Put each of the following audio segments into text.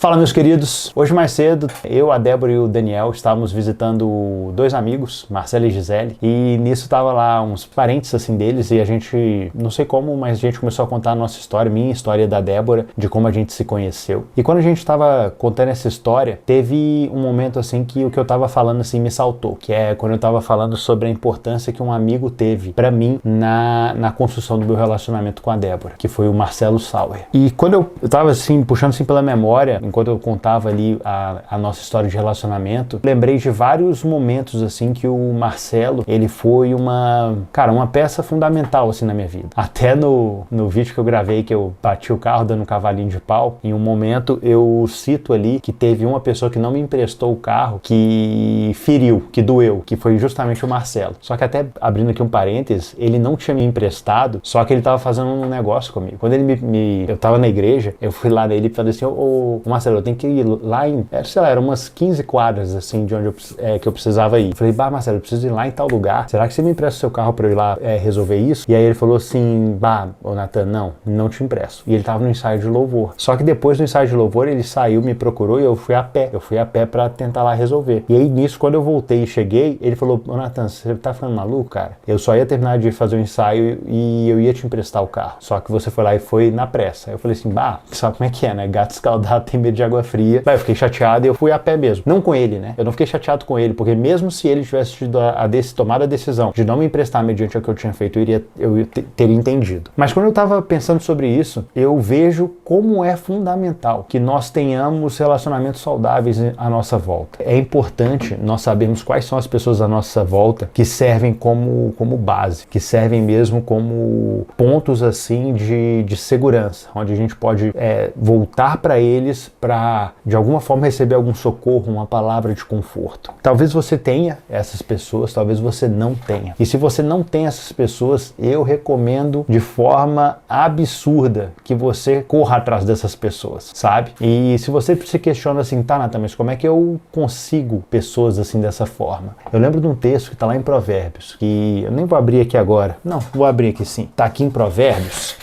Fala, meus queridos. Hoje mais cedo, eu, a Débora e o Daniel estávamos visitando dois amigos, Marcelo e Gisele, e nisso tava lá uns parentes assim deles e a gente, não sei como, mas a gente começou a contar a nossa história, minha história da Débora, de como a gente se conheceu. E quando a gente tava contando essa história, teve um momento assim que o que eu tava falando assim me saltou, que é quando eu tava falando sobre a importância que um amigo teve pra mim na construção do meu relacionamento com a Débora, que foi o Marcelo Sauer. E quando eu tava assim, puxando assim pela memória, enquanto eu contava ali a nossa história de relacionamento, lembrei de vários momentos assim que o Marcelo, ele foi uma peça fundamental assim na minha vida. Até no vídeo que eu gravei, que eu bati o carro dando um cavalinho de pau, em um momento eu cito ali que teve uma pessoa que não me emprestou o carro, que feriu, que doeu, que foi justamente o Marcelo. Só que até abrindo aqui um parênteses, ele não tinha me emprestado, só que ele tava fazendo um negócio comigo. Quando ele eu tava na igreja, eu fui lá nele e falei assim, ô Marcelo, eu tenho que ir lá em, sei lá, eram umas 15 quadras assim de onde que eu precisava ir. Falei, Marcelo, eu preciso ir lá em tal lugar, será que você me empresta o seu carro pra eu ir lá resolver isso? E aí ele falou assim, ô Nathan, não te empresto. E ele tava no ensaio de louvor. Só que depois do ensaio de louvor, ele saiu, me procurou e eu fui a pé pra tentar lá resolver. E aí nisso, quando eu voltei e cheguei, ele falou, ô Nathan, você tá ficando maluco, cara? Eu só ia terminar de fazer o ensaio e eu ia te emprestar o carro. Só que você foi lá e foi na pressa. Aí eu falei assim, sabe como é que é, né? Gato escaldado tem medo de água fria. Eu fiquei chateado e eu fui a pé mesmo. Não com ele, né? Eu não fiquei chateado com ele, porque mesmo se ele tivesse tomado a decisão de não me emprestar mediante o que eu tinha feito, eu teria entendido. Mas quando eu tava pensando sobre isso, eu vejo como é fundamental que nós tenhamos relacionamentos saudáveis à nossa volta. É importante nós sabermos quais são as pessoas à nossa volta que servem como base, que servem mesmo como pontos assim de segurança, onde a gente pode voltar para eles para de alguma forma receber algum socorro, uma palavra de conforto. Talvez você tenha essas pessoas, talvez você não tenha. E se você não tem essas pessoas, eu recomendo de forma absurda que você corra atrás dessas pessoas, sabe? E se você se questiona assim, tá, Nathan, mas como é que eu consigo pessoas assim dessa forma? Eu lembro de um texto que tá lá em Provérbios, que eu nem vou abrir aqui agora. Não, vou abrir aqui sim. Tá aqui em Provérbios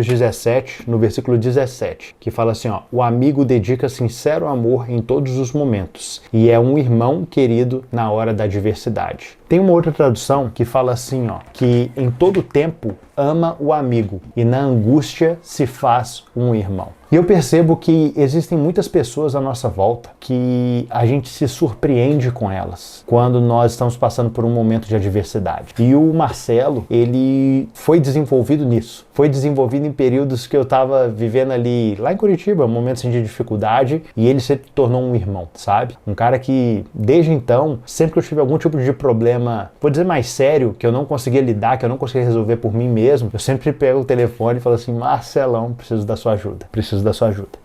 17, no versículo 17, que fala assim, o amigo dedica sincero amor em todos os momentos e é um irmão querido na hora da adversidade. Tem uma outra tradução que fala assim, que em todo tempo ama o amigo e na angústia se faz um irmão. E eu percebo que existem muitas pessoas à nossa volta que a gente se surpreende com elas quando nós estamos passando por um momento de adversidade. E o Marcelo, ele foi desenvolvido nisso. Foi desenvolvido em períodos que eu estava vivendo ali, lá em Curitiba, momentos de dificuldade, e ele se tornou um irmão, sabe? Um cara que, desde então, sempre que eu tive algum tipo de problema, vou dizer mais sério, que eu não conseguia lidar, que eu não conseguia resolver por mim mesmo, eu sempre pego o telefone e falo assim, Marcelão, preciso da sua ajuda.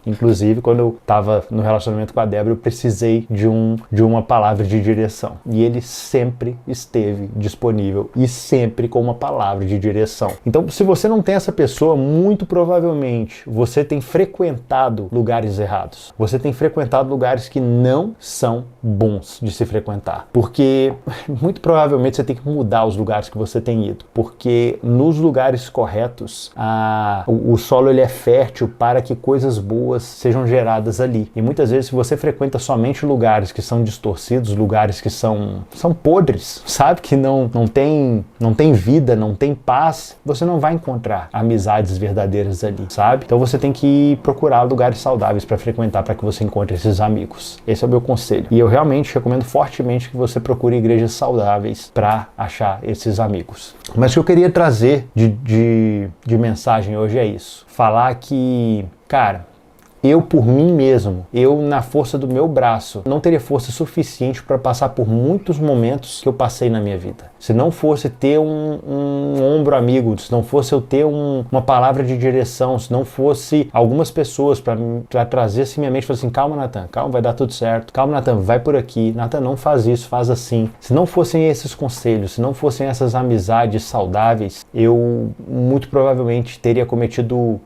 Inclusive, quando eu estava no relacionamento com a Débora, eu precisei de uma palavra de direção. E ele sempre esteve disponível e sempre com uma palavra de direção. Então, se você não tem essa pessoa, muito provavelmente você tem frequentado lugares errados. Você tem frequentado lugares que não são bons de se frequentar. Porque, muito provavelmente, você tem que mudar os lugares que você tem ido. Porque nos lugares corretos, o solo ele é fértil para que coisas boas sejam geradas ali. E muitas vezes, se você frequenta somente lugares que são distorcidos, lugares que são podres, sabe? Que não tem vida, não tem paz, você não vai encontrar amizades verdadeiras ali, sabe? Então você tem que procurar lugares saudáveis para frequentar para que você encontre esses amigos. Esse é o meu conselho. E eu realmente recomendo fortemente que você procure igrejas saudáveis para achar esses amigos. Mas o que eu queria trazer de mensagem hoje é isso. Falar que, cara, eu por mim mesmo, eu na força do meu braço, não teria força suficiente para passar por muitos momentos que eu passei na minha vida. Se não fosse ter um ombro amigo, se não fosse eu ter uma palavra de direção, se não fosse algumas pessoas para trazer assim minha mente, falar assim, calma Nathan, calma, vai dar tudo certo, calma Nathan, vai por aqui, Nathan, não faz isso, faz assim. Se não fossem esses conselhos, se não fossem essas amizades saudáveis, eu muito provavelmente teria cometido,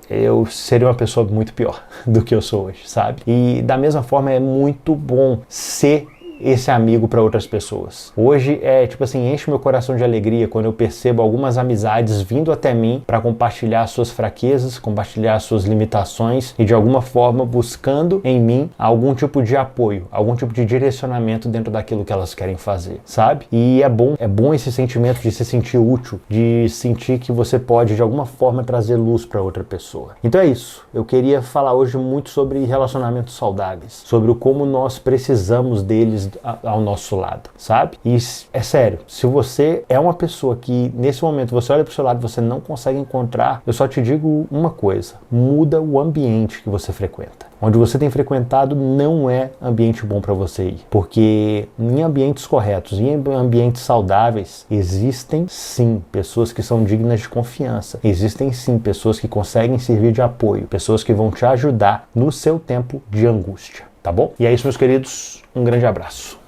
eu seria uma pessoa muito pior do que eu sou hoje, sabe? E da mesma forma é muito bom ser esse amigo para outras pessoas. Hoje é tipo assim, enche meu coração de alegria quando eu percebo algumas amizades vindo até mim para compartilhar suas fraquezas, compartilhar suas limitações e de alguma forma buscando em mim algum tipo de apoio, algum tipo de direcionamento dentro daquilo que elas querem fazer, sabe? E é bom esse sentimento de se sentir útil, de sentir que você pode de alguma forma trazer luz para outra pessoa. Então é isso. Eu queria falar hoje muito sobre relacionamentos saudáveis, sobre o como nós precisamos deles ao nosso lado, sabe? E é sério, se você é uma pessoa que nesse momento você olha para o seu lado e você não consegue encontrar, eu só te digo uma coisa: muda o ambiente que você frequenta. Onde você tem frequentado não é ambiente bom para você ir, porque em ambientes corretos, em ambientes saudáveis, existem sim pessoas que são dignas de confiança, existem sim pessoas que conseguem servir de apoio, pessoas que vão te ajudar no seu tempo de angústia, tá bom? E é isso, meus queridos, um grande abraço.